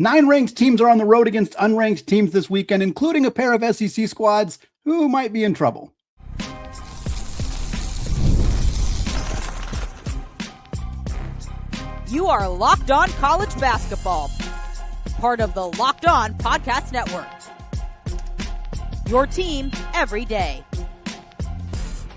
9 ranked teams are on the road against unranked teams this weekend, including a pair of SEC squads who might be in trouble. You are Locked On College Basketball, part of the Locked On Podcast Network. Your team every day.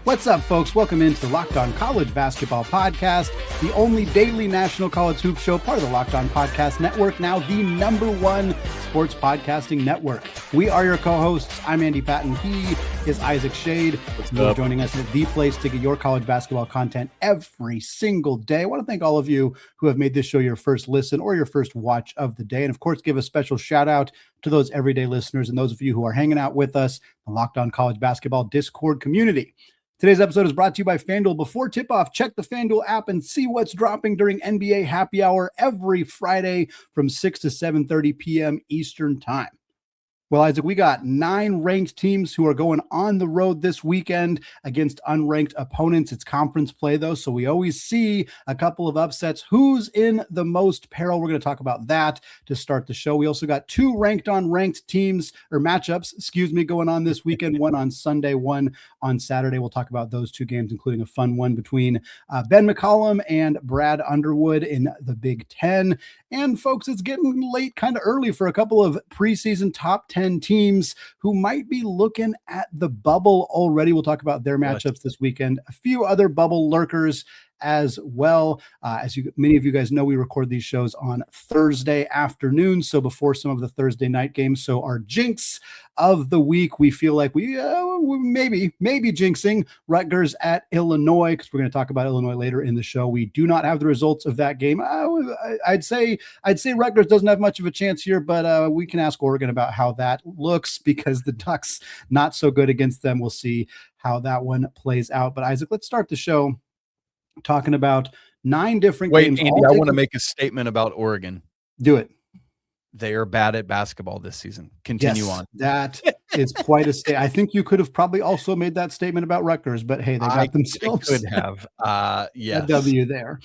What's up, folks? Welcome into the Locked On College Basketball Podcast, the only daily national college hoop show, part of the Locked On Podcast Network, now the #1 sports podcasting network. We are your co-hosts. I'm Andy Patton. He is Isaac Schade. You're joining us at the place to get your college basketball content every single day. I want to thank all of you who have made this show your first listen or your first watch of the day. And of course, give a special shout out to those everyday listeners and those of you who are hanging out with us, the Locked On College Basketball Discord community. Today's episode is brought to you by FanDuel. Before tip-off, check the FanDuel app and see what's dropping during NBA Happy Hour every Friday from 6 to 7:30 p.m. Eastern Time. Well, Isaac, we got 9 ranked teams who are going on the road this weekend against unranked opponents. It's conference play, though, so we always see a couple of upsets. Who's in the most peril? We're going to talk about that to start the show. We also got 2 ranked on ranked teams or matchups, going on this weekend. One on Sunday, one on Saturday. We'll talk about those 2 games, including a fun one between Ben McCollum and Brad Underwood in the Big Ten. And folks, it's getting late, kind of early for a couple of preseason top 10 teams who might be looking at the bubble already. We'll talk about their matchups this weekend. A few other bubble lurkers as well. Many of you guys know, we record these shows on Thursday afternoon, so before some of the Thursday night games. So our jinx of the week, we feel like we maybe jinxing Rutgers at Illinois, because we're going to talk about Illinois later in the show. We do not have the results of that game. I'd say Rutgers doesn't have much of a chance here, but we can ask Oregon about how that looks, because the Ducks not so good against them. We'll see how that one plays out. But Isaac, let's start the show talking about 9 different games. Andy, I want to make a statement about Oregon. Do it. They are bad at basketball this season. Continue on. That is quite a statement. I think you could have probably also made that statement about Rutgers, but hey, they got themselves could have a W there.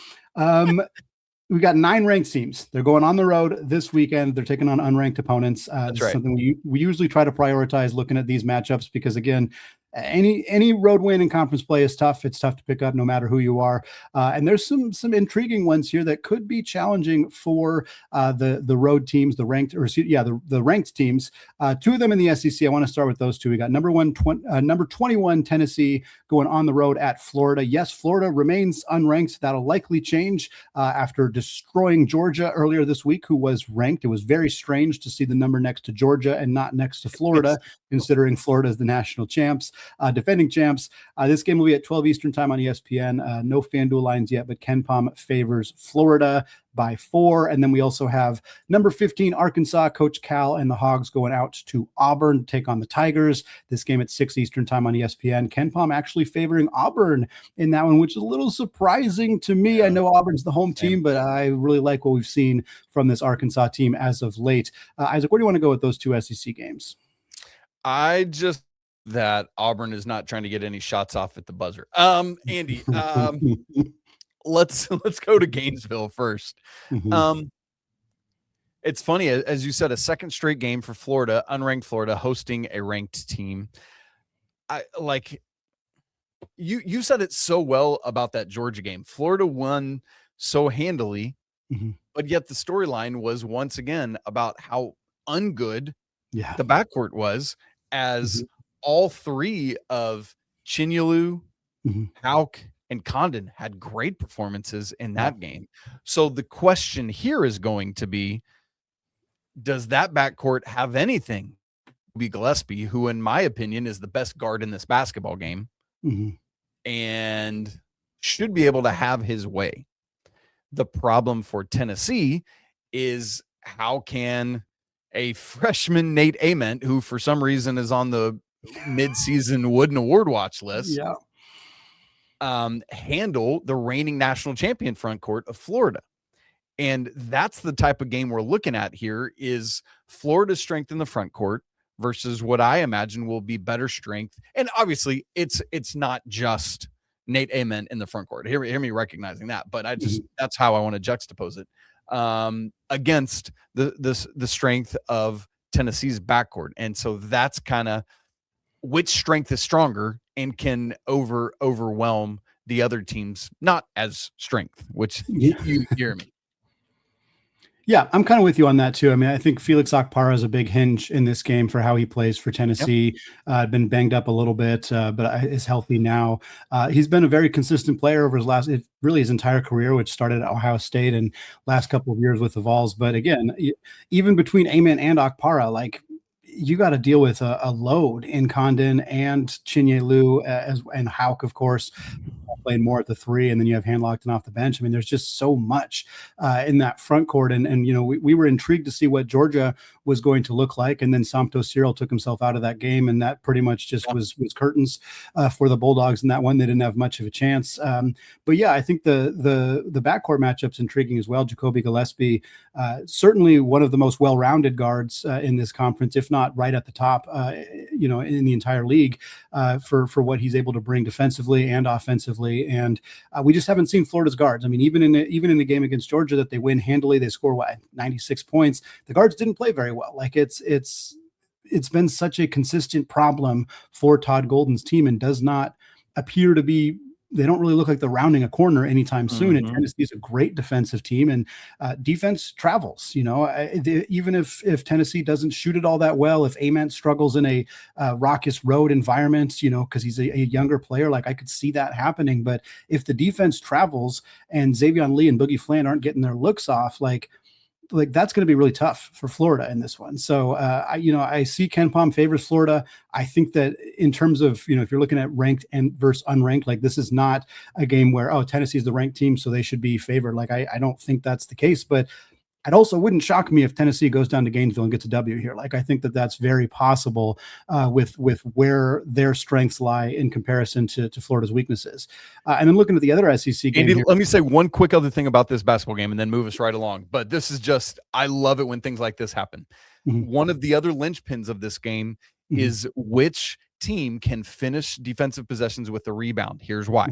We got 9 ranked teams. They're going on the road this weekend. They're taking on unranked opponents. That's right. Something we usually try to prioritize looking at these matchups, because again, any road win in conference play is tough. It's tough to pick up no matter who you are. And there's some intriguing ones here that could be challenging for the road teams, the ranked teams. 2 of them in the SEC. I want to start with those 2. We got number 21 Tennessee going on the road at Florida. Yes, Florida remains unranked. That'll likely change after destroying Georgia earlier this week, who was ranked. It was very strange to see the number next to Georgia and not next to Florida, considering Florida is the national champs. Defending champs. This game will be at 12 Eastern time on ESPN. No FanDuel lines yet, but KenPom favors Florida by 4. And then we also have number 15 Arkansas, Coach Cal and the Hogs going out to Auburn to take on the Tigers. This game at 6 Eastern time on ESPN. KenPom actually favoring Auburn in that one, which is a little surprising to me. I know Auburn's the home team, but I really like what we've seen from this Arkansas team as of late. Isaac, where do you want to go with those 2 SEC games? That Auburn is not trying to get any shots off at the buzzer. Andy, let's go to Gainesville first. Mm-hmm. It's funny, as you said, a second straight game for Florida, unranked Florida hosting a ranked team. You said it so well about that Georgia game. Florida won so handily, but yet the storyline was once again about how ungood the backcourt was, as all 3 of Chinyelu, Hauk, and Condon had great performances in that game. So the question here is going to be, does that backcourt have anything? Gillespie, who in my opinion is the best guard in this basketball game, and should be able to have his way. The problem for Tennessee is, how can a freshman Nate Ament, who for some reason is on the mid-season Wooden Award watch list, handle the reigning national champion front court of Florida? And that's the type of game we're looking at here, is Florida's strength in the front court versus what I imagine will be better strength. And obviously it's not just Nate Ament in the front court. Hear me recognizing that, but that's how I want to juxtapose it. against the strength of Tennessee's backcourt. And so that's kind of which strength is stronger and can overwhelm the other team's not as strength, which you hear me. Yeah, I'm kind of with you on that too. I mean, I think Felix Okpara is a big hinge in this game for how he plays for Tennessee. Been banged up a little bit, but is healthy now. He's been a very consistent player over his entire career, which started at Ohio State and last couple of years with the Vols. But again, even between Amen and Okpara, like, you got to deal with a load in Condon and Chinyelu and Hauk, of course, playing more at the 3, and then you have Handlockton off the bench. I mean, there's just so much in that front court, and you know, we were intrigued to see what Georgia was going to look like, and then Samto Cyril took himself out of that game, and that pretty much just was curtains for the Bulldogs in that one. They didn't have much of a chance. But yeah, I think the backcourt matchup's intriguing as well. Jacoby Gillespie, certainly one of the most well-rounded guards in this conference, if not right at the top, you know, in the entire league for what he's able to bring defensively and offensively. And we just haven't seen Florida's guards. I mean, even in the game against Georgia that they win handily, they score 96 points. The guards didn't play very well. Like it's been such a consistent problem for Todd Golden's team, and does not appear to be. They don't really look like they're rounding a corner anytime soon. And Tennessee is a great defensive team, and defense travels. You know, even if Tennessee doesn't shoot it all that well, if Ament struggles in a raucous road environment, you know, because he's a younger player, like, I could see that happening. But if the defense travels and Xavion Lee and Boogie Fland aren't getting their looks off, like that's going to be really tough for Florida in this one. So, I see KenPom favors Florida. I think that in terms of, you know, if you're looking at ranked and versus unranked, like, this is not a game where, Tennessee is the ranked team, so they should be favored. Like, I don't think that's the case, but it also wouldn't shock me if Tennessee goes down to Gainesville and gets a W here. Like, I think that that's very possible with where their strengths lie in comparison to Florida's weaknesses. And then looking at the other SEC game, Andy, let me say one quick other thing about this basketball game and then move us right along. But this is just, I love it when things like this happen. One of the other linchpins of this game is which team can finish defensive possessions with a rebound. Here's why.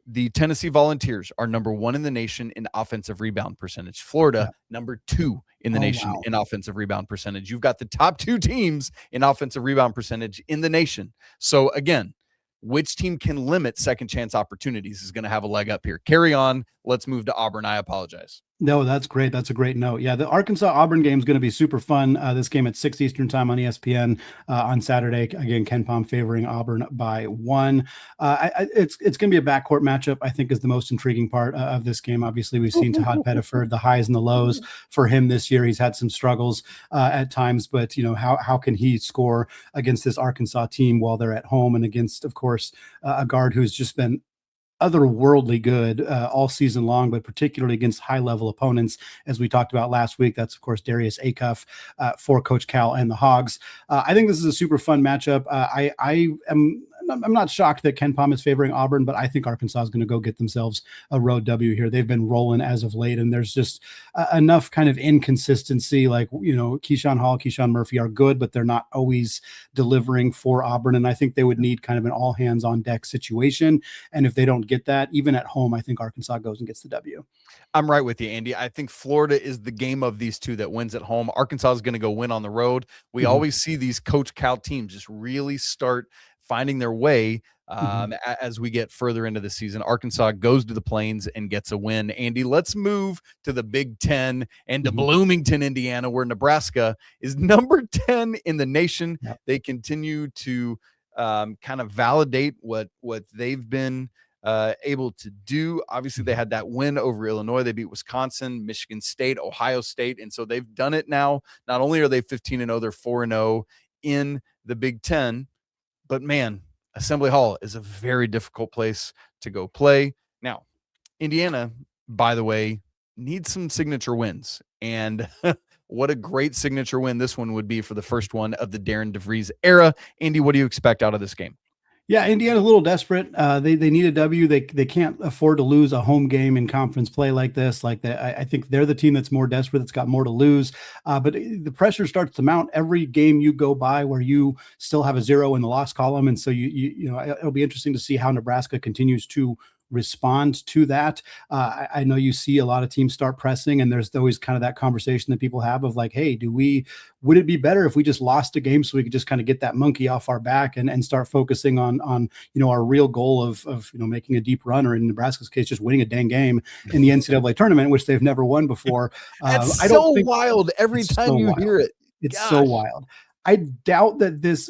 The Tennessee Volunteers are number 1 in the nation in offensive rebound percentage. Florida, number 2 in the nation in offensive rebound percentage. You've got the top 2 teams in offensive rebound percentage in the nation. So again, which team can limit second chance opportunities is going to have a leg up here. Carry on. Let's move to Auburn. I apologize. No, that's great. That's a great note. Yeah, the Arkansas-Auburn game is going to be super fun. This game at 6 Eastern time on ESPN on Saturday. Again, KenPom favoring Auburn by 1. It's going to be a backcourt matchup, I think, is the most intriguing part of this game. Obviously, we've seen Tahad Pettiford, the highs and the lows for him this year. He's had some struggles at times, but, you know, how can he score against this Arkansas team while they're at home, and against, of course, a guard who's just been otherworldly good all season long, but particularly against high-level opponents, as we talked about last week. That's, of course, Darius Acuff for Coach Cal and the Hogs. I think this is a super fun matchup. I'm not shocked that KenPom is favoring Auburn, but I think Arkansas is going to go get themselves a road W here. They've been rolling as of late, and there's just enough kind of inconsistency. Like, you know, Keyshawn Hall, Keyshawn Murphy are good, but they're not always delivering for Auburn. And I think they would need kind of an all hands on deck situation. And if they don't get that, even at home, I think Arkansas goes and gets the W. I'm right with you, Andy. I think Florida is the game of these two that wins at home. Arkansas is going to go win on the road. We always see these Coach Cal teams just really start finding their way as we get further into the season. Arkansas goes to the Plains and gets a win. Andy, let's move to the Big Ten and to Bloomington, Indiana, where Nebraska is number 10 in the nation. They continue to kind of validate what they've been able to do. Obviously, they had that win over Illinois. They beat Wisconsin, Michigan State, Ohio State, and so they've done it now. Not only are they 15-0, they're 4-0 in the Big Ten. But man, Assembly Hall is a very difficult place to go play. Now, Indiana, by the way, needs some signature wins. And what a great signature win this one would be for the first one of the Darren DeVries era. Andy, what do you expect out of this game? Yeah, Indiana's a little desperate. They need a W. They can't afford to lose a home game in conference play like this. I think they're the team that's more desperate, that's got more to lose. But the pressure starts to mount every game you go by where you still have a 0 in the loss column. And so you know, it'll be interesting to see how Nebraska continues to respond to that. I know you see a lot of teams start pressing, and there's always kind of that conversation that people have of like, hey, would it be better if we just lost a game so we could just kind of get that monkey off our back and start focusing on our real goal of making a deep run, or in Nebraska's case, just winning a dang game in the NCAA tournament, which they've never won before. That's so wild every time you hear it. It's so wild. I doubt that this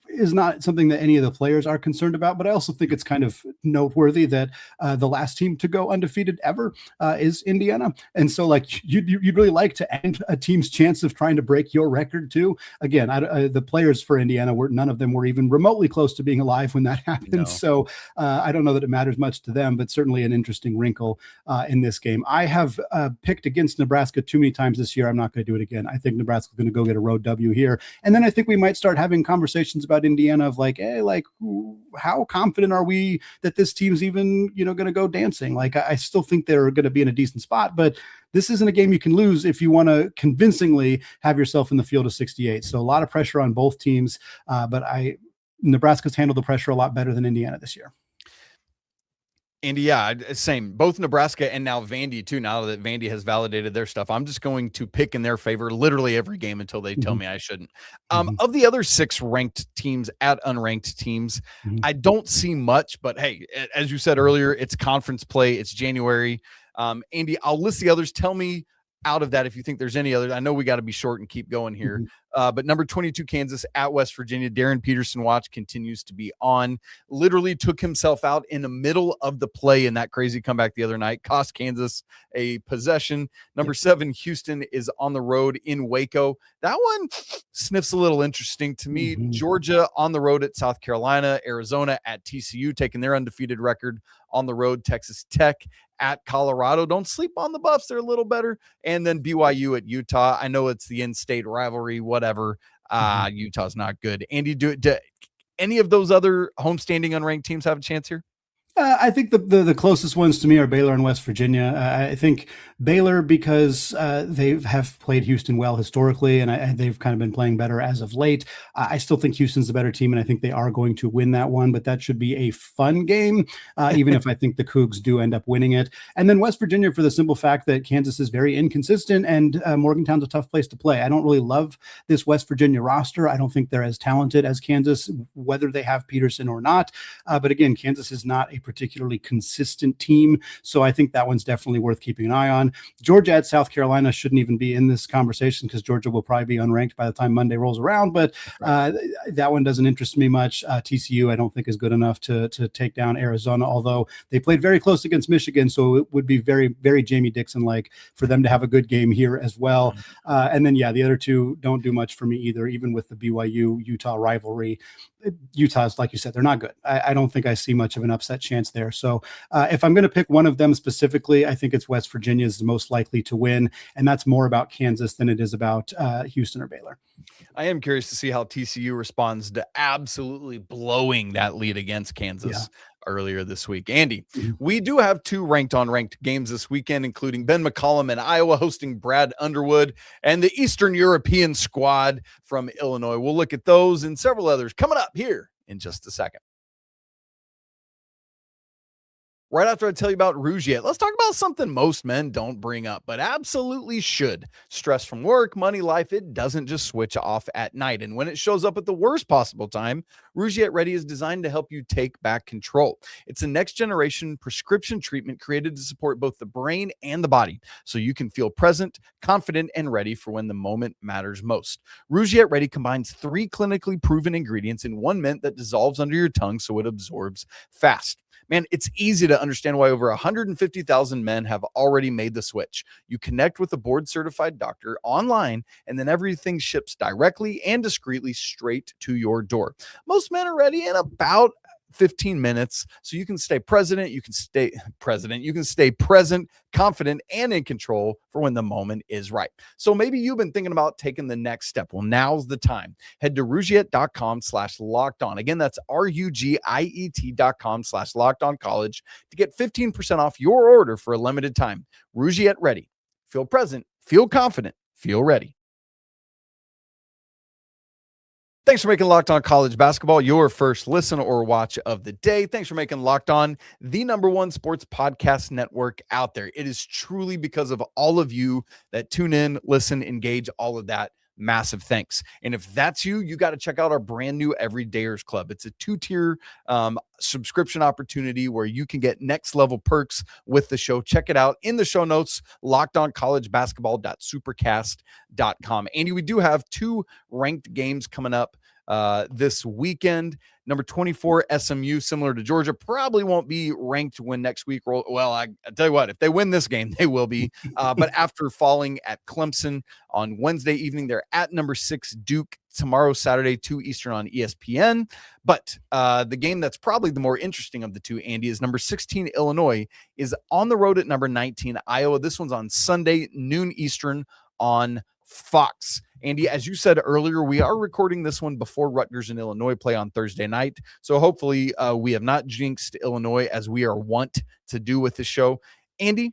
is not something that any of the players are concerned about, but I also think it's kind of noteworthy that the last team to go undefeated ever is Indiana. And so like you'd really like to end a team's chance of trying to break your record too. Again, the players for Indiana none of them were even remotely close to being alive when that happened. No. So I don't know that it matters much to them, but certainly an interesting wrinkle in this game. I have picked against Nebraska too many times this year. I'm not going to do it again. I think Nebraska's going to go get a road W here. And then I think we might start having conversations about Indiana of like, hey, like, how confident are we that this team's even, going to go dancing? Like, I still think they're going to be in a decent spot, but this isn't a game you can lose if you want to convincingly have yourself in the field of 68. So a lot of pressure on both teams, but Nebraska's handled the pressure a lot better than Indiana this year. And yeah, same. Both Nebraska and now Vandy too. Now that Vandy has validated their stuff, I'm just going to pick in their favor literally every game until they tell me I shouldn't. Of the other 6 ranked teams at unranked teams, I don't see much. But hey, as you said earlier, it's conference play. It's January. Andy, I'll list the others. Tell me out of that if you think there's any others. I know we got to be short and keep going here. But number 22, Kansas at West Virginia. Darren Peterson watch continues to be on. Literally took himself out in the middle of the play in that crazy comeback the other night. Cost Kansas a possession. Number 7, Houston is on the road in Waco. That one sniffs a little interesting to me. Georgia on the road at South Carolina. Arizona at TCU, taking their undefeated record on the road. Texas Tech at Colorado. Don't sleep on the Buffs. They're a little better. And then BYU at Utah. I know it's the in-state rivalry, whatever. Utah's not good. Andy, do any of those other homestanding unranked teams have a chance here? I think the closest ones to me are Baylor and West Virginia. I think Baylor because they have played Houston well historically, and they've kind of been playing better as of late. I still think Houston's the better team, and I think they are going to win that one, but that should be a fun game, even if I think the Cougs do end up winning it. And then West Virginia for the simple fact that Kansas is very inconsistent, and Morgantown's a tough place to play. I don't really love this West Virginia roster. I don't think they're as talented as Kansas, whether they have Peterson or not. But again, Kansas is not a particularly consistent team. So I think that one's definitely worth keeping an eye on. Georgia at South Carolina shouldn't even be in this conversation because Georgia will probably be unranked by the time Monday rolls around. But that one doesn't interest me much. TCU, I don't think is good enough to take down Arizona, although they played very close against Michigan. So it would be very, very Jamie Dixon-like for them to have a good game here as well. And then, the other two don't do much for me either, even with the BYU-Utah rivalry. Utah's, like you said, they're not good. I don't think I see much of an upset chance there. So if I'm going to pick one of them specifically, I think it's West Virginia is the most likely to win. And that's more about Kansas than it is about Houston or Baylor. I am curious to see how TCU responds to absolutely blowing that lead against Kansas earlier this week. Andy, we do have 2 ranked games this weekend, including Ben McCollum in Iowa hosting Brad Underwood and the Eastern European squad from Illinois. We'll look at those and several others coming up here in just a second. Right after I tell you about Rougiet, let's talk about something most men don't bring up, but absolutely should. Stress from work, money, life, it doesn't just switch off at night. And when it shows up at the worst possible time, Rougiet Ready is designed to help you take back control. It's a next generation prescription treatment created to support both the brain and the body, so you can feel present, confident, and ready for when the moment matters most. Rougiet Ready combines 3 clinically proven ingredients in 1 mint that dissolves under your tongue so it absorbs fast. Man, it's easy to understand why over 150,000 men have already made the switch. You connect with a board-certified doctor online, and then everything ships directly and discreetly straight to your door. Most men are ready in about 15 minutes, so you can stay present, confident, and in control for when the moment is right. So maybe you've been thinking about taking the next step. Well, now's the time. Head to Rougiet.com/lockedon. Again, that's RUGIET.com/lockedoncollege to get 15% off your order for a limited time. Rougiet Ready. Feel present, feel confident, feel ready. Thanks for making Locked On College Basketball your first listen or watch of the day. Thanks for making Locked On the #1 sports podcast network out there. It is truly because of all of you that tune in, listen, engage, all of that. Massive thanks. And if that's you, you got to check out our brand new Everydayers Club. It's a 2-tier subscription opportunity where you can get next level perks with the show. Check it out in the show notes, lockedoncollegebasketball.supercast.com. Andy, we do have 2 ranked games coming up this weekend. Number 24, SMU, similar to Georgia, probably won't be ranked when next week. Well, I tell you what, if they win this game, they will be. But after falling at Clemson on Wednesday evening, they're at number 6, Duke, tomorrow, Saturday, 2 Eastern on ESPN. But the game that's probably the more interesting of the two, Andy, is number 16, Illinois, is on the road at number 19, Iowa. This one's on Sunday, noon Eastern on Fox. Andy, as you said earlier, we are recording this one before Rutgers and Illinois play on Thursday night. So hopefully we have not jinxed Illinois as we are wont to do with the show. Andy,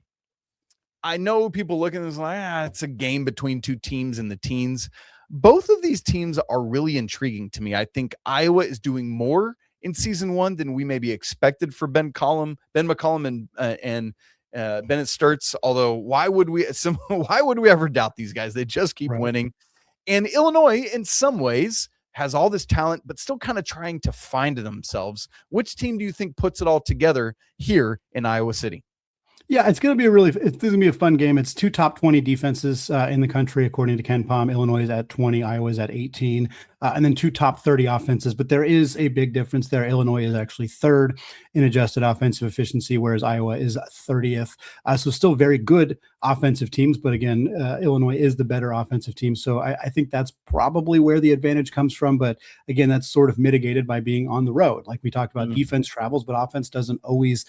I know people look at this like, it's a game between 2 teams in the teens. Both of these teams are really intriguing to me. I think Iowa is doing more in season 1 than we maybe expected for Ben McCollum and Bennett Stirtz. Although why would we ever doubt these guys? They just keep winning. And Illinois, in some ways, has all this talent, but still kind of trying to find themselves. Which team do you think puts it all together here in Iowa City? Yeah, it's going to be a fun game. It's 2 top 20 defenses in the country, according to Ken Pom. Illinois is at 20, Iowa is at 18, and then 2 top 30 offenses. But there is a big difference there. Illinois is actually 3rd in adjusted offensive efficiency, whereas Iowa is 30th. So still very good offensive teams. But again, Illinois is the better offensive team. So I think that's probably where the advantage comes from. But again, that's sort of mitigated by being on the road. Like we talked about, defense travels, but offense doesn't always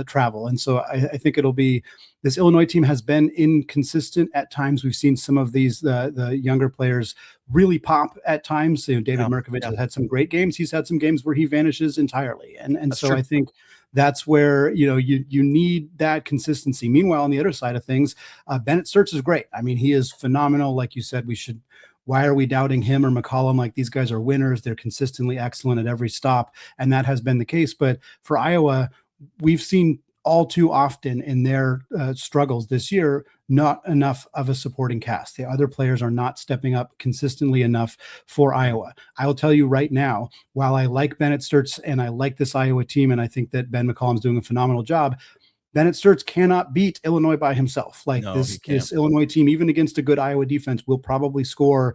travel. And so I think it'll be, this Illinois team has been inconsistent at times. We've seen some of these, the younger players really pop at times. David Merkovich has had some great games. He's had some games where he vanishes entirely. And so true. I think that's where, you need that consistency. Meanwhile, on the other side of things, Bennett Stirtz is great. I mean, he is phenomenal. Like you said, why are we doubting him or McCollum? Like, these guys are winners. They're consistently excellent at every stop. And that has been the case. But for Iowa, we've seen all too often in their struggles this year, not enough of a supporting cast. The other players are not stepping up consistently enough for Iowa. I will tell you right now, while I like Bennett Stirtz and I like this Iowa team, and I think that Ben McCollum's doing a phenomenal job, Bennett Stirtz cannot beat Illinois by himself. This Illinois team, even against a good Iowa defense, will probably score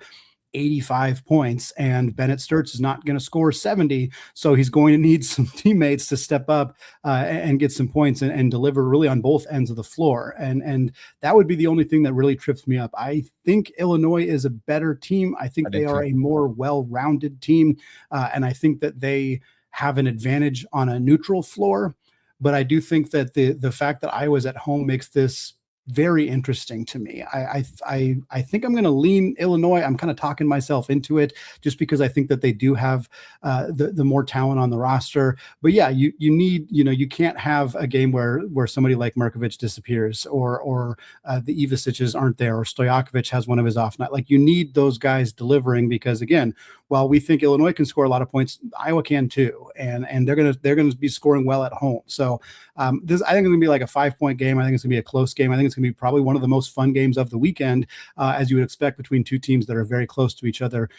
85 points, and Bennett Stirtz is not going to score 70. So he's going to need some teammates to step up and get some points and deliver really on both ends of the floor. And that would be the only thing that really trips me up. I think Illinois is a better team. I think they are a more well-rounded team. And I think that they have an advantage on a neutral floor. But I do think that the fact that Iowa's at home makes this very interesting to me. I think I'm going to lean Illinois. I'm kind of talking myself into it just because I think that they do have the more talent on the roster. But yeah, you need, you can't have a game where somebody like Merkovich disappears or the Ivasiches aren't there, or Stojakovic has one of his off night. Like, you need those guys delivering, because again, while we think Illinois can score a lot of points, Iowa can too, and they're gonna be scoring well at home. So I think it's gonna be like a 5-point game. I think it's gonna be a close game. I think it's gonna be probably one of the most fun games of the weekend, as you would expect, between 2 teams that are very close to each other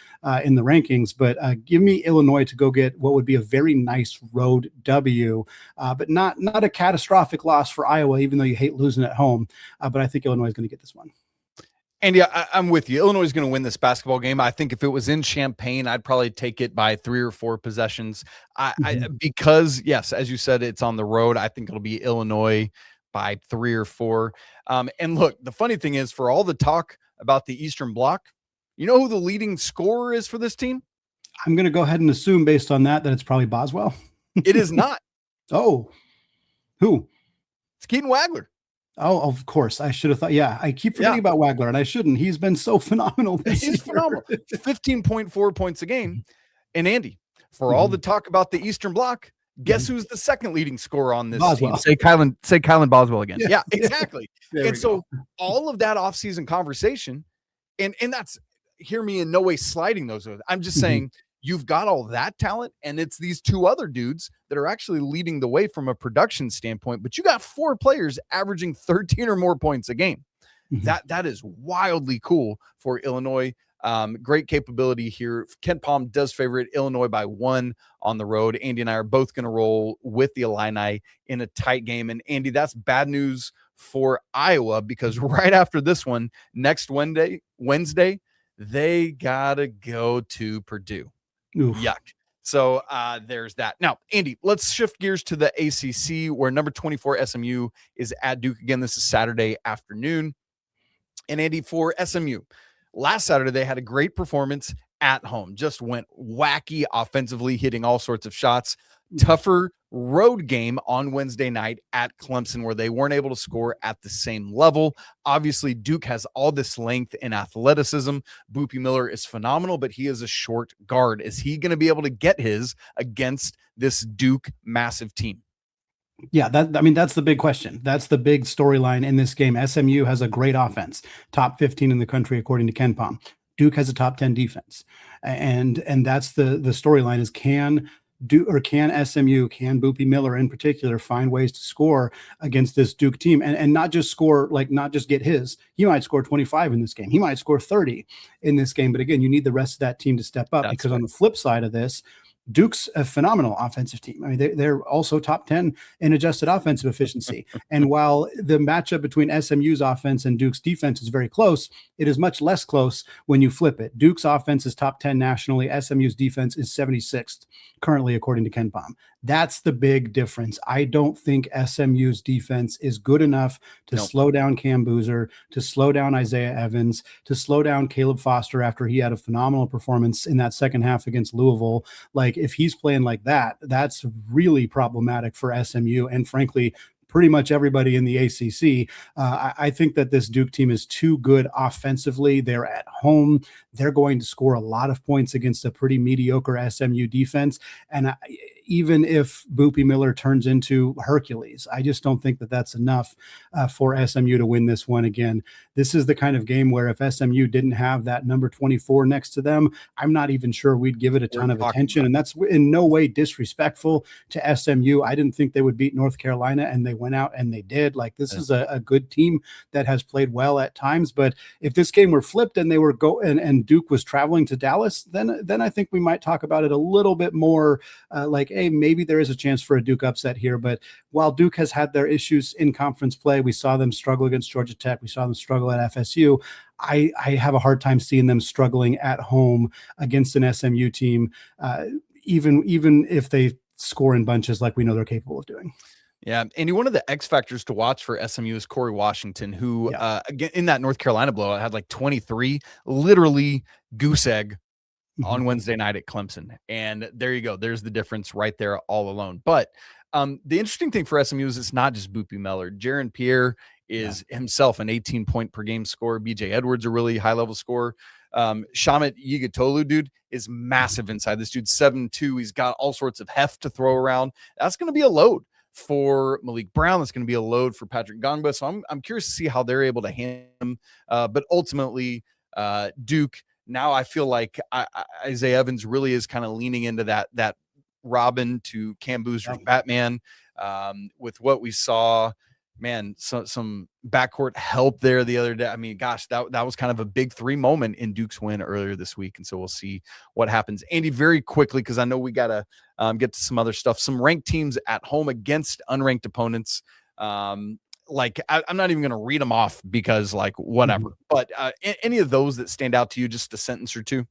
in the rankings. But give me Illinois to go get what would be a very nice road W, but not a catastrophic loss for Iowa, even though you hate losing at home. But I think Illinois is going to get this one. And yeah, I'm with you. Illinois is going to win this basketball game. I think if it was in Champaign, I'd probably take it by 3 or 4 possessions. Because yes, as you said, it's on the road. I think it'll be Illinois by 3 or 4. And look, the funny thing is, for all the talk about the Eastern Bloc, you know who the leading scorer is for this team? I'm going to go ahead and assume, based on that it's probably Boswell. It is not. Oh, who? It's Keaton Wagler. Oh, of course. I should have thought. Yeah, I keep forgetting about Wagler, and I shouldn't. He's been so phenomenal this year. He's phenomenal. 15.4 points a game. And Andy, for all the talk about the Eastern Bloc, guess who's the second leading scorer on this team? Say Kylan Boswell again. Yeah, exactly. And so all of that offseason conversation, and that's, hear me, in no way sliding those. I'm just saying, you've got all that talent, and it's these two other dudes that are actually leading the way from a production standpoint, but you got 4 players averaging 13 or more points a game. That is wildly cool for Illinois. Great capability here. Ken Palm does favorite Illinois by 1 on the road. Andy and I are both going to roll with the Illini in a tight game. And Andy, that's bad news for Iowa, because right after this one, next Wednesday, they got to go to Purdue. Oof. Yuck. So there's that. Now, Andy, let's shift gears to the ACC, where number 24 SMU is at Duke again. This is Saturday afternoon. And Andy, for SMU, last Saturday, they had a great performance at home, just went wacky offensively, hitting all sorts of shots. Tougher road game on Wednesday night at Clemson, where they weren't able to score at the same level. Obviously, Duke has all this length and athleticism. Boopie Miller is phenomenal, but he is a short guard. Is he going to be able to get his against this Duke massive team? Yeah, that's the big question. That's the big storyline in this game. SMU has a great offense, top 15 in the country, according to Ken Palm. Duke has a top 10 defense. And that's the storyline is can SMU, can Boopie Miller in particular find ways to score against this Duke team and not just score, like not just get his. He might score 25 in this game. He might score 30 in this game. But again, you need the rest of that team to step up. That's because right. On the flip side of this, Duke's a phenomenal offensive team. I mean, they're also top 10 in adjusted offensive efficiency. And while the matchup between SMU's offense and Duke's defense is very close, it is much less close when you flip it. Duke's offense is top 10 nationally. SMU's defense is 76th currently, according to Ken Palm. That's the big difference. I don't think SMU's defense is good enough to slow down Cam Boozer, to slow down Isaiah Evans, to slow down Caleb Foster after he had a phenomenal performance in that second half against Louisville. Like, if he's playing like that, that's really problematic for SMU and frankly, pretty much everybody in the ACC. I think that this Duke team is too good offensively. They're at home. They're going to score a lot of points against a pretty mediocre SMU defense. And even if Boopie Miller turns into Hercules, I just don't think that that's enough for SMU to win this one again. This is the kind of game where if SMU didn't have that number 24 next to them, I'm not even sure we'd give it a ton of attention. And that's in no way disrespectful to SMU. I didn't think they would beat North Carolina, and they went out and they did. Like, this is a good team that has played well at times. But if this game were flipped and they were and Duke was traveling to Dallas, then I think we might talk about it a little bit more like, hey, maybe there is a chance for a Duke upset here. But while Duke has had their issues in conference play, we saw them struggle against Georgia Tech. We saw them struggle at FSU. I have a hard time seeing them struggling at home against an SMU team, even if they score in bunches like we know they're capable of doing. Yeah, Andy, one of the X factors to watch for SMU is Corey Washington, who again in that North Carolina blowout had like 23, literally goose egg on Wednesday night at Clemson. And there you go. There's the difference right there all alone. But the interesting thing for SMU is it's not just Boopie Miller. Jaron Pierre is himself an 18-point per game scorer. BJ Edwards, a really high-level scorer. Shamit Yigitolu, dude, is massive inside. This dude's 7'2". He's got all sorts of heft to throw around. That's going to be a load for Malik Brown. That's going to be a load for Patrick Gongba. So I'm curious to see how they're able to handle him. But ultimately, Duke, now I feel like Isaiah Evans really is kind of leaning into that Robin to Cam Boozer's Batman with what we saw. Man, some backcourt help there the other day. I mean, gosh, that was kind of a big 3 moment in Duke's win earlier this week. And so we'll see what happens. Andy, very quickly, because I know we got to get to some other stuff. Some ranked teams at home against unranked opponents. Like, I'm not even going to read them off because, like, whatever. But any of those that stand out to you, just a sentence or two?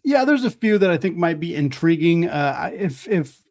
Yeah, there's a few that I think might be intriguing. If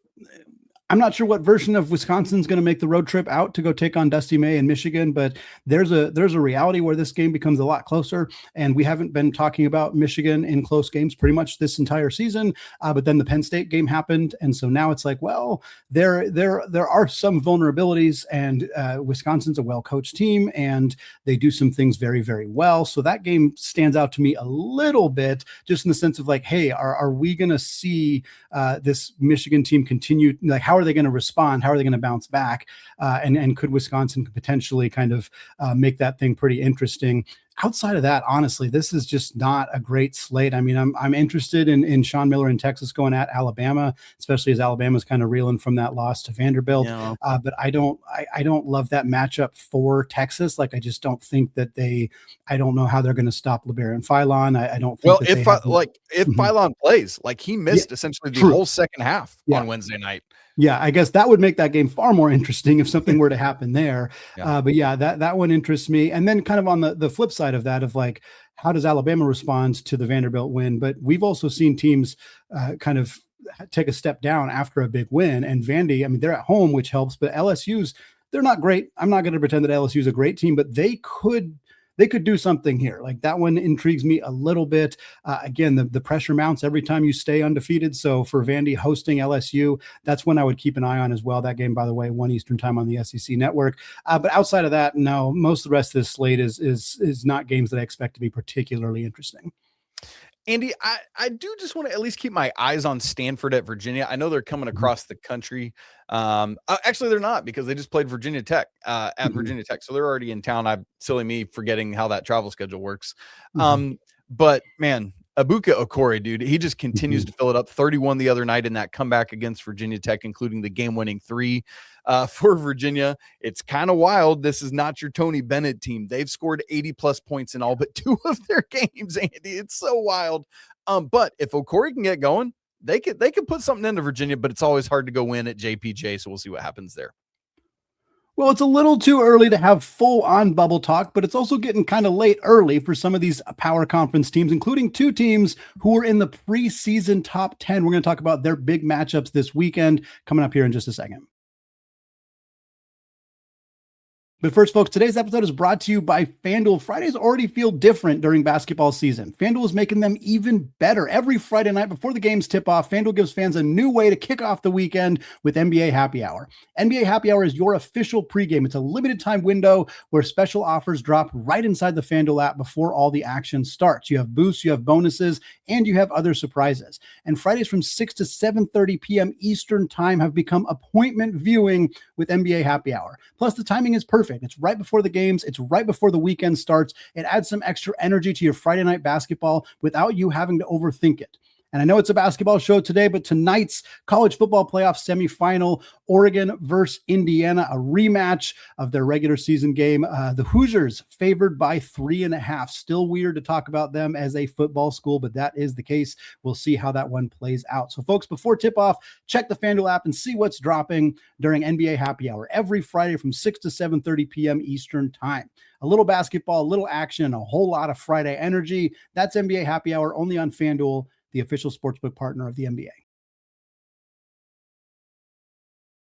I'm not sure what version of Wisconsin's going to make the road trip out to go take on Dusty May in Michigan, but there's a reality where this game becomes a lot closer. And we haven't been talking about Michigan in close games pretty much this entire season. But then the Penn State game happened. And so now it's like, well, there are some vulnerabilities, and Wisconsin's a well-coached team and they do some things very, very well. So that game stands out to me a little bit, just in the sense of like, hey, are we going to see this Michigan team continue? Like, how are they going to respond? How are they going to bounce back? And could Wisconsin potentially kind of make that thing pretty interesting? outside of that, honestly, this is just not a great slate. I mean, I'm interested in Sean Miller in Texas going at Alabama, especially as Alabama's kind of reeling from that loss to Vanderbilt. Yeah. But I don't love that matchup for Texas. Like, I just don't think that I don't know how they're going to stop LeBaron Philon. I don't think if Philon plays, like he missed essentially the whole second half on Wednesday night. Yeah, I guess that would make that game far more interesting if something were to happen there. But yeah, that one interests me. And then kind of on the flip side of that, of like, how does Alabama respond to the Vanderbilt win? But we've also seen teams kind of take a step down after a big win. And Vandy, I mean, they're at home, which helps, but LSU's, they're not great. I'm not going to pretend that LSU is a great team, but they could do something here. Like, that one intrigues me a little bit. Again, the pressure mounts every time you stay undefeated. So for Vandy hosting LSU, that's one I would keep an eye on as well. That game, by the way, 1 Eastern time on the SEC network. But outside of that, no, most of the rest of this slate is not games that I expect to be particularly interesting. Andy, I do just want to at least keep my eyes on Stanford at Virginia. I know they're coming across the country. Actually, they're not, because they just played Virginia Tech at Virginia Tech. So they're already in town. Silly me forgetting how that travel schedule works. But man, Abuka Okore, dude, he just continues to fill it up. 31 the other night in that comeback against Virginia Tech, including the game-winning 3 for Virginia. It's kind of wild. This is not your Tony Bennett team. They've scored 80-plus points in all but 2 of their games, Andy. It's so wild. But if Okore can get going, they could put something into Virginia, but it's always hard to go win at JPJ, so we'll see what happens there. Well, it's a little too early to have full-on bubble talk, but it's also getting kind of late early for some of these power conference teams, including 2 teams who are in the preseason top 10. We're going to talk about their big matchups this weekend coming up here in just a second. But first, folks, today's episode is brought to you by FanDuel. Fridays already feel different during basketball season. FanDuel is making them even better. Every Friday night before the games tip off, FanDuel gives fans a new way to kick off the weekend with NBA Happy Hour. NBA Happy Hour is your official pregame. It's a limited time window where special offers drop right inside the FanDuel app before all the action starts. You have boosts, you have bonuses, and you have other surprises. And Fridays from 6 to 7:30 p.m. Eastern time have become appointment viewing with NBA Happy Hour. Plus, the timing is perfect. It's right before the games. It's right before the weekend starts. It adds some extra energy to your Friday night basketball without you having to overthink it. And I know it's a basketball show today, but tonight's college football playoff semifinal, Oregon versus Indiana, a rematch of their regular season game. The Hoosiers favored by 3.5. Still weird to talk about them as a football school, but that is the case. We'll see how that one plays out. So folks, before tip-off, check the FanDuel app and see what's dropping during NBA Happy Hour every Friday from 6 to 7:30 p.m. Eastern time. A little basketball, a little action, and a whole lot of Friday energy. That's NBA Happy Hour only on FanDuel, the official sportsbook partner of the NBA.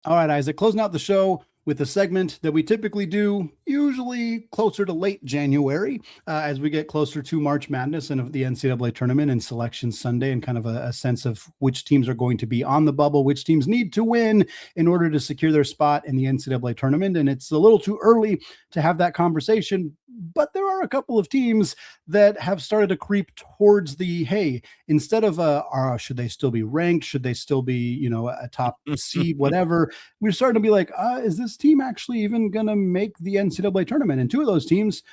All right, Isaac, closing out the show with a segment that we typically do, usually closer to late January, as we get closer to March Madness and the NCAA tournament and Selection Sunday, and kind of a sense of which teams are going to be on the bubble, which teams need to win in order to secure their spot in the NCAA tournament. And it's a little too early to have that conversation, but there are a couple of teams that have started to creep towards the, hey, instead of should they still be ranked? Should they still be, a top seed, whatever? We're starting to be like, is this team actually even going to make the NCAA tournament? And 2 of those teams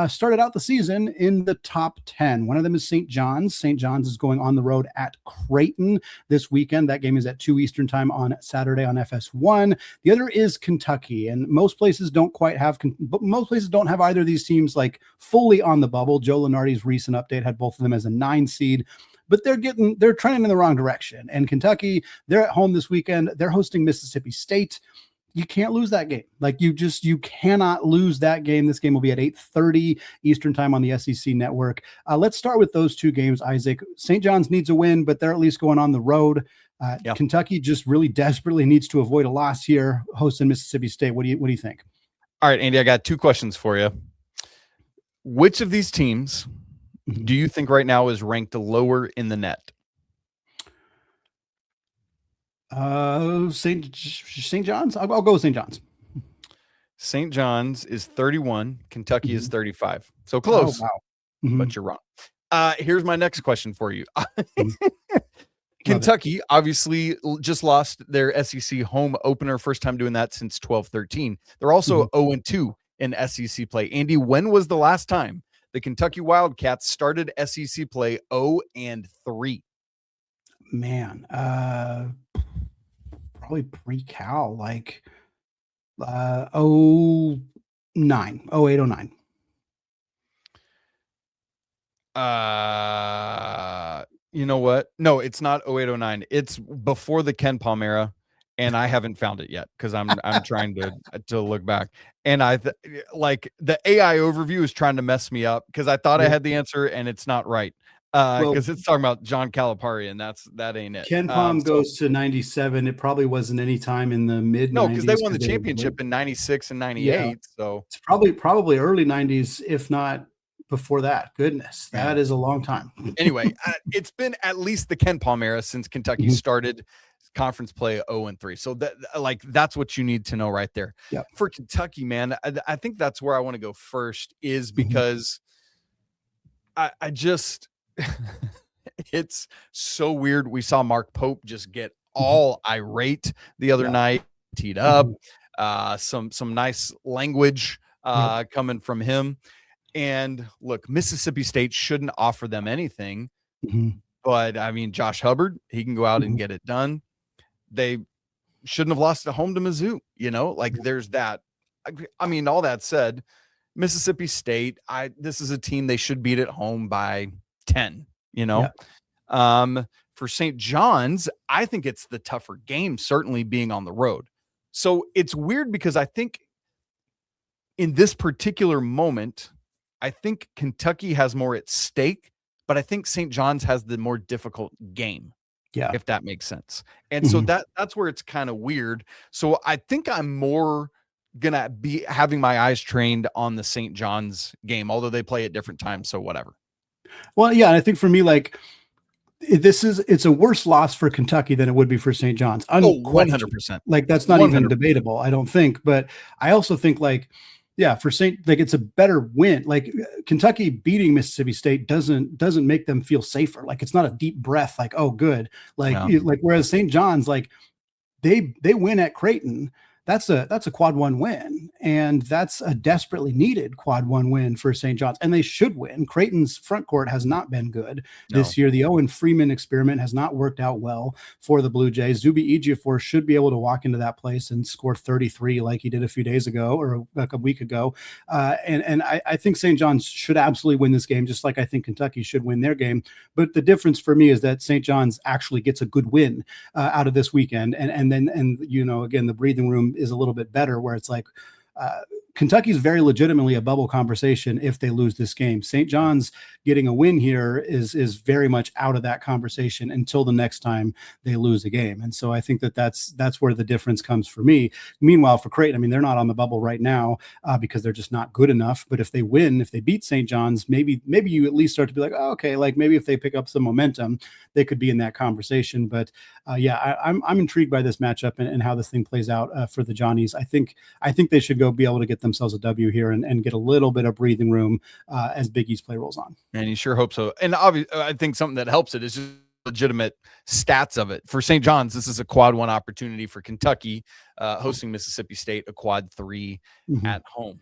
started out the season in the top 10. One of them is St. John's. St. John's is going on the road at Creighton this weekend. That game is at 2 Eastern time on Saturday on FS1. The other is Kentucky, and most places don't have either of these teams like fully on the bubble. Joe Lunardi's recent update had both of them as a 9 seed. But they're trending in the wrong direction. And Kentucky, they're at home this weekend. They're hosting Mississippi State. You can't lose that game. Like, you cannot lose that game. This game will be at 8:30 Eastern time on the SEC network. Let's start with those 2 games, Isaac. St. John's needs a win, but they're at least going on the road. Kentucky just really desperately needs to avoid a loss here, hosting Mississippi State. What do you think? All right, Andy, I got 2 questions for you. Which of these teams do you think right now is ranked lower in the net? St. John's. I'll go with St. John's. St. John's is 31. Kentucky is 35. So close, but you're wrong. Here's my next question for you. Kentucky obviously just lost their SEC home opener, first time doing that since 12-13. They're also 0-2 in SEC play. Andy, when was the last time The Kentucky Wildcats started SEC play 0-3. Man, probably pre-Cal, like 09, 08, 09. You know what? No, it's not 0809. It's before the Ken Palm era, and I haven't found it yet because I'm trying to look back. And like the AI overview is trying to mess me up because I thought I had the answer and it's not right. Because it's talking about John Calipari, and that ain't it. Ken Palm goes to 97. It probably wasn't any time in the mid 90s. No, because they won the championship in 96 and 98. Yeah. So it's probably early 90s, if not before that. Goodness, that is a long time. Anyway, it's been at least the Ken Palm era since Kentucky started conference play 0-3. So that's what you need to know right there. Yeah. For Kentucky, man, I think that's where I want to go first, is because I just it's so weird. We saw Mark Pope just get all irate the other night, teed up, some nice language coming from him. And look, Mississippi State shouldn't offer them anything, but I mean, Josh Hubbard, he can go out and get it done. They shouldn't have lost at home to Mizzou, like there's that. I mean, all that said, Mississippi State, this is a team they should beat at home by 10, For St. John's, I think it's the tougher game, certainly being on the road. So it's weird because I think in this particular moment, I think Kentucky has more at stake, but I think St. John's has the more difficult game. Yeah. If that makes sense. And so that's where it's kind of weird. So I think I'm more gonna be having my eyes trained on the St. John's game, although they play at different times. So whatever. Well, yeah. And I think for me, like, it's a worse loss for Kentucky than it would be for St. John's. 100%. Like, that's not 100%. Even debatable, I don't think. But I also think, like, yeah, for it's a better win. Like, Kentucky beating Mississippi State doesn't make them feel safer. Like, it's not a deep breath. Like, oh, good. Like, whereas St. John's, like, they win at Creighton. That's a quad one win, and that's a desperately needed quad one win for St. John's, and they should win. Creighton's front court has not been good this year. The Owen Freeman experiment has not worked out well for the Blue Jays. Zubi Ejiofor should be able to walk into that place and score 33 like he did a few days ago or a week ago. And I think St. John's should absolutely win this game, just like I think Kentucky should win their game. But the difference for me is that St. John's actually gets a good win out of this weekend, and then again, the breathing room is a little bit better, where it's like Kentucky's very legitimately a bubble conversation if they lose this game. St. John's getting a win here is very much out of that conversation until the next time they lose a game. And so I think that's where the difference comes for me. Meanwhile, for Creighton, I mean, they're not on the bubble right now because they're just not good enough. But if they win, if they beat St. John's, maybe you at least start to be like, oh, okay, like maybe if they pick up some momentum, they could be in that conversation. But I'm intrigued by this matchup and how this thing plays out for the Johnnies. I think they should go be able to get themselves a W here and get a little bit of breathing room as Big East play rolls on. And you sure hope so. And obviously, I think something that helps it is just legitimate stats of it. For St. John's, this is a quad one opportunity. For Kentucky, hosting Mississippi State, a quad 3 at home.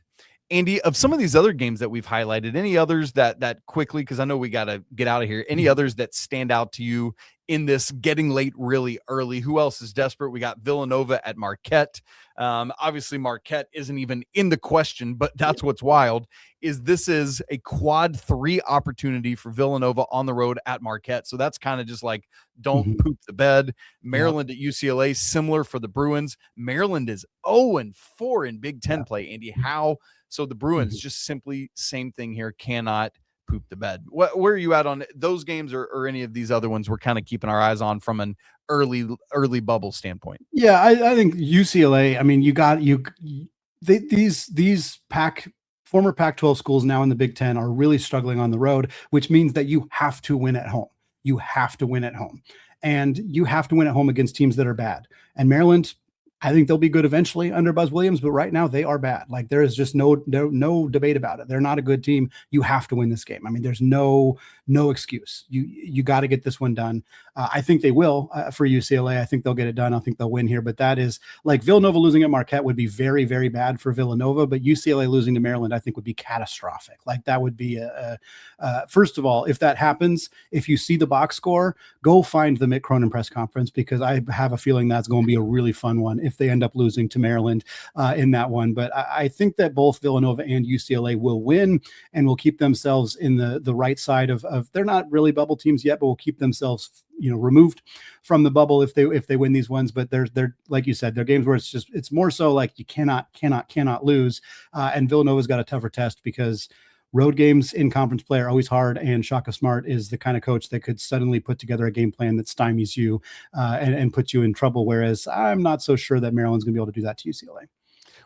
Andy, of some of these other games that we've highlighted, any others that quickly, because I know we got to get out of here, any others that stand out to you in this getting late really early? Who else is desperate? We got Villanova at Marquette. Obviously, Marquette isn't even in the question, but that's what's wild, is this is a quad 3 opportunity for Villanova on the road at Marquette. So that's kind of just like, don't poop the bed. Maryland at UCLA, similar for the Bruins. Maryland is 0-4 in Big Ten play. Andy, how? So the Bruins, just simply same thing here, cannot poop the bed. Where are you at on those games or any of these other ones we're kind of keeping our eyes on from an early bubble standpoint? Yeah, I think UCLA, I mean, these former Pac-12 schools now in the Big Ten are really struggling on the road, which means that you have to win at home. You have to win at home. And you have to win at home against teams that are bad. And Maryland I think they'll be good eventually under Buzz Williams, but right now they are bad. Like there is just no debate about it. They're not a good team. You have to win this game. I mean, there's no excuse. You got to get this one done. I think they will for UCLA. I think they'll get it done. I think they'll win here, but that is like Villanova losing at Marquette would be very, very bad for Villanova, but UCLA losing to Maryland, I think would be catastrophic. Like that would be first of all, if that happens, if you see the box score, go find the Mick Cronin press conference, because I have a feeling that's going to be a really fun one if they end up losing to Maryland in that one. But I think that both Villanova and UCLA will win and will keep themselves in the right side of they're not really bubble teams yet, but will keep themselves removed from the bubble if they win these ones. But they're like you said, they're games where it's more so like you cannot lose. And Villanova's got a tougher test because road games in conference play are always hard, and Shaka Smart is the kind of coach that could suddenly put together a game plan that stymies you and put you in trouble. Whereas I'm not so sure that Maryland's going to be able to do that to UCLA.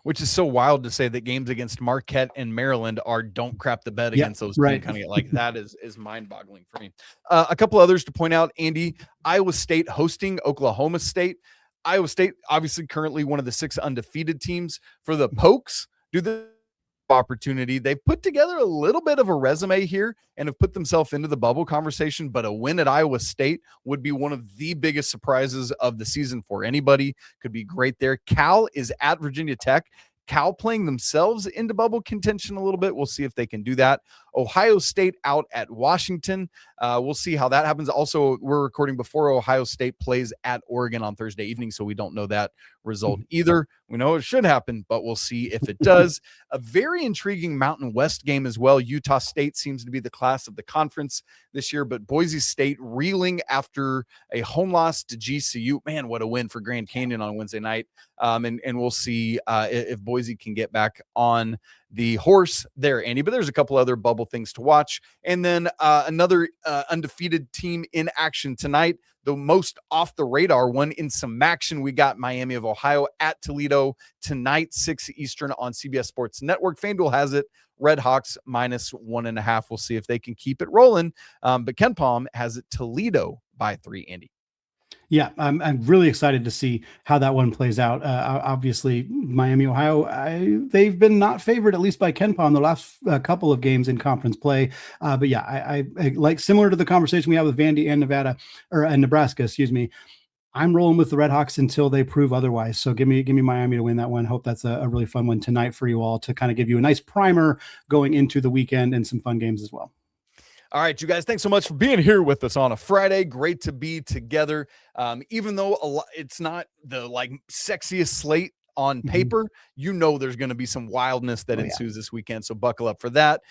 Which is so wild to say that games against Marquette and Maryland are don't crap the bed against those right. kind of like that is mind-boggling for me. A couple others to point out, Andy. Iowa State hosting Oklahoma State. Iowa State obviously currently one of the 6 undefeated teams. For the Pokes, do the opportunity. They've put together a little bit of a resume here and have put themselves into the bubble conversation, but a win at Iowa State would be one of the biggest surprises of the season for anybody. Could be great there. Cal is at Virginia Tech. Cal playing themselves into bubble contention a little bit. We'll see if they can do that. Ohio State out at Washington. We'll see how that happens. Also, we're recording before Ohio State plays at Oregon on Thursday evening, so we don't know that result either. We know it should happen, but we'll see if it does. A very intriguing Mountain West game as well. Utah State seems to be the class of the conference this year, but Boise State reeling after a home loss to GCU. Man, what a win for Grand Canyon on Wednesday night. And we'll see if Boise can get back on the horse there, Andy. But there's a couple other bubble things to watch. And then another undefeated team in action tonight, the most off the radar one in some action. We got Miami of Ohio at Toledo tonight, 6 Eastern on CBS Sports Network. FanDuel has it. Red Hawks -1.5. We'll see if they can keep it rolling. But Ken Palm has it Toledo by 3, Andy. Yeah, I'm really excited to see how that one plays out. Obviously, Miami, Ohio, they've been not favored, at least by Ken Palm, the last couple of games in conference play. But yeah, I like similar to the conversation we had with Vandy and Nebraska, excuse me. I'm rolling with the Red Hawks until they prove otherwise. So give me Miami to win that one. Hope that's a really fun one tonight for you all to kind of give you a nice primer going into the weekend and some fun games as well. All right, you guys, thanks so much for being here with us on a Friday. Great to be together. Even though it's not the sexiest slate on paper, there's going to be some wildness that ensues this weekend. So buckle up for that.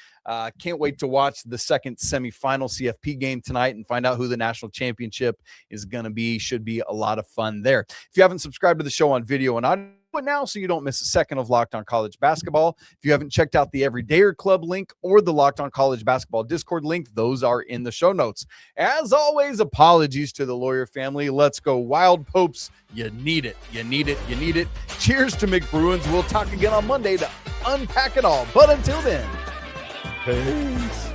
Can't wait to watch the second semifinal CFP game tonight and find out who the national championship is going to be. Should be a lot of fun there. If you haven't subscribed to the show on video and audio, now so you don't miss a second of Locked On College Basketball. If you haven't checked out the Everydayer Club link or the Locked On College Basketball Discord link, those are in the show notes. As always, apologies to the Lawyer family. Let's go Wild Popes. You need it. You need it. You need it. Cheers to McBruins. We'll talk again on Monday to unpack it all. But until then, peace.